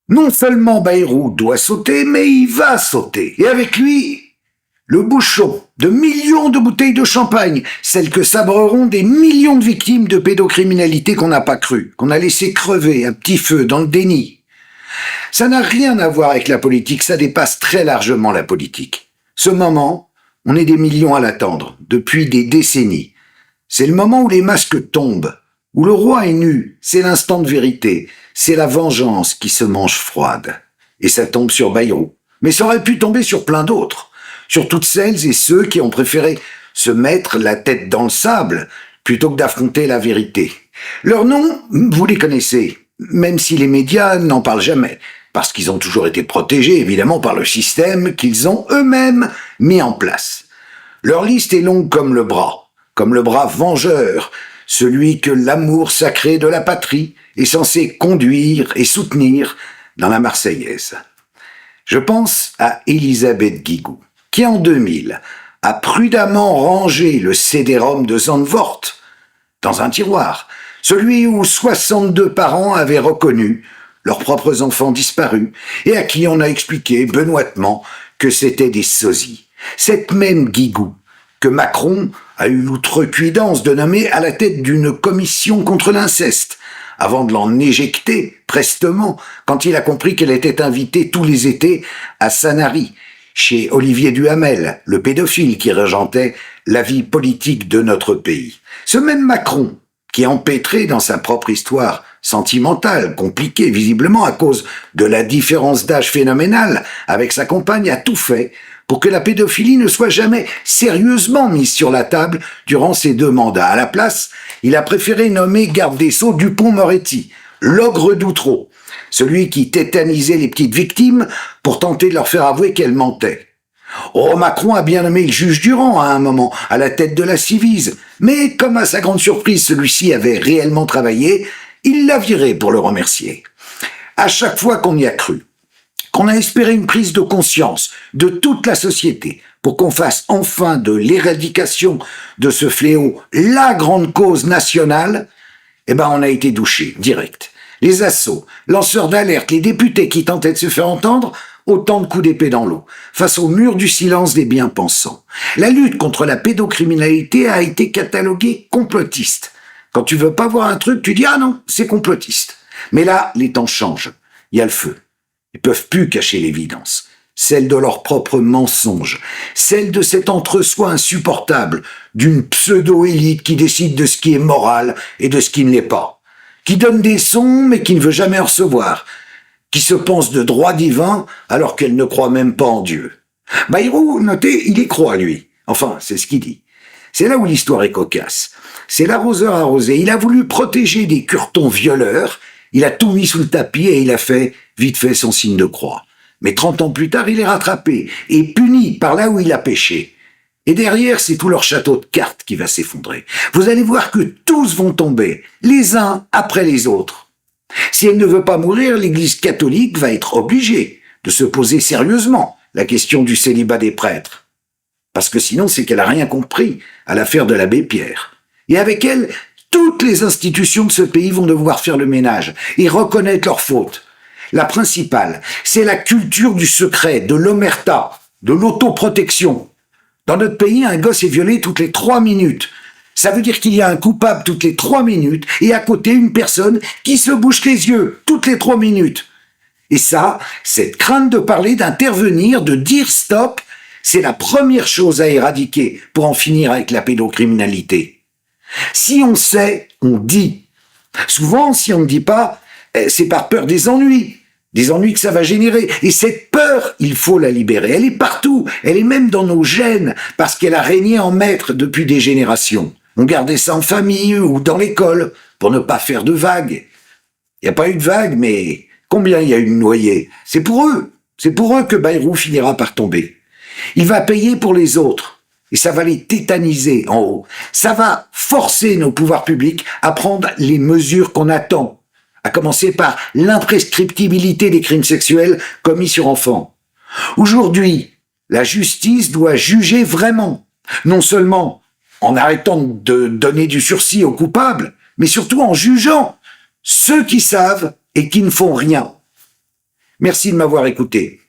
Non seulement Bayrou doit sauter, mais il va sauter. Et avec lui, le bouchon de millions de bouteilles de champagne, celles que sabreront des millions de victimes de pédocriminalité qu'on n'a pas cru, qu'on a laissé crever à petit feu dans le déni. Ça n'a rien à voir avec la politique, ça dépasse très largement la politique. Ce moment, on est des millions à l'attendre, depuis des décennies. C'est le moment où les masques tombent, où le roi est nu, c'est l'instant de vérité, c'est la vengeance qui se mange froide. Et ça tombe sur Bayrou. Mais ça aurait pu tomber sur plein d'autres, sur toutes celles et ceux qui ont préféré se mettre la tête dans le sable plutôt que d'affronter la vérité. Leurs noms, vous les connaissez, même si les médias n'en parlent jamais, parce qu'ils ont toujours été protégés, évidemment, par le système qu'ils ont eux-mêmes mis en place. Leur liste est longue comme le bras vengeur, celui que l'amour sacré de la patrie est censé conduire et soutenir dans la Marseillaise. Je pense à Élisabeth Guigou, qui en 2000 a prudemment rangé le CD-ROM de Zandvoort dans un tiroir, celui où 62 parents avaient reconnu leurs propres enfants disparus et à qui on a expliqué benoîtement que c'était des sosies. Cette même Guigou que Macron a eu l'outrecuidance de nommer à la tête d'une commission contre l'inceste, avant de l'en éjecter prestement quand il a compris qu'elle était invitée tous les étés à Sanary, chez Olivier Duhamel, le pédophile qui régentait la vie politique de notre pays. Ce même Macron, qui est empêtré dans sa propre histoire sentimentale, compliquée visiblement à cause de la différence d'âge phénoménale avec sa compagne, a tout fait pour que la pédophilie ne soit jamais sérieusement mise sur la table durant ses 2 mandats. À la place, il a préféré nommer garde des Sceaux Dupond-Moretti, l'ogre d'Outreau, celui qui tétanisait les petites victimes pour tenter de leur faire avouer qu'elles mentaient. Oh, Macron a bien nommé le juge Durand à un moment, à la tête de la Civise, mais comme à sa grande surprise celui-ci avait réellement travaillé, il l'a viré pour le remercier. À chaque fois qu'on y a cru, qu'on a espéré une prise de conscience de toute la société pour qu'on fasse enfin de l'éradication de ce fléau la grande cause nationale, on a été douché, direct. Les assos, lanceurs d'alerte, les députés qui tentaient de se faire entendre, autant de coups d'épée dans l'eau, face au mur du silence des bien-pensants. La lutte contre la pédocriminalité a été cataloguée complotiste. Quand tu veux pas voir un truc, tu dis « Ah non, c'est complotiste ». Mais là, les temps changent. Il y a le feu. Ils peuvent plus cacher l'évidence. Celle de leurs propres mensonges. Celle de cet entre-soi insupportable d'une pseudo-élite qui décide de ce qui est moral et de ce qui ne l'est pas. Qui donne des sons mais qui ne veut jamais en recevoir. Qui se pense de droit divin alors qu'elle ne croit même pas en Dieu. Bayrou, notez, il y croit, lui. Enfin, c'est ce qu'il dit. C'est là où l'histoire est cocasse. C'est l'arroseur arrosé. Il a voulu protéger des curtons violeurs. Il a tout mis sous le tapis et il a fait, vite fait, son signe de croix. Mais 30 ans plus tard, il est rattrapé et puni par là où il a péché. Et derrière, c'est tout leur château de cartes qui va s'effondrer. Vous allez voir que tous vont tomber, les uns après les autres. Si elle ne veut pas mourir, l'Église catholique va être obligée de se poser sérieusement la question du célibat des prêtres. Parce que sinon, c'est qu'elle a rien compris à l'affaire de l'abbé Pierre. Et avec elle, toutes les institutions de ce pays vont devoir faire le ménage et reconnaître leurs fautes. La principale, c'est la culture du secret, de l'omerta, de l'autoprotection. Dans notre pays, un gosse est violé toutes les 3 minutes. Ça veut dire qu'il y a un coupable toutes les 3 minutes et à côté une personne qui se bouche les yeux toutes les 3 minutes. Et ça, cette crainte de parler, d'intervenir, de dire stop, c'est la première chose à éradiquer pour en finir avec la pédocriminalité. Si on sait, on dit. Souvent, si on ne dit pas, c'est par peur des ennuis que ça va générer. Et cette peur, il faut la libérer. Elle est partout, elle est même dans nos gènes, parce qu'elle a régné en maître depuis des générations. On gardait ça en famille ou dans l'école, pour ne pas faire de vagues. Il n'y a pas eu de vagues, mais combien il y a eu de noyés? C'est pour eux que Bayrou finira par tomber. Il va payer pour les autres. Et ça va les tétaniser en haut. Ça va forcer nos pouvoirs publics à prendre les mesures qu'on attend, à commencer par l'imprescriptibilité des crimes sexuels commis sur enfants. Aujourd'hui, la justice doit juger vraiment, non seulement en arrêtant de donner du sursis aux coupables, mais surtout en jugeant ceux qui savent et qui ne font rien. Merci de m'avoir écouté.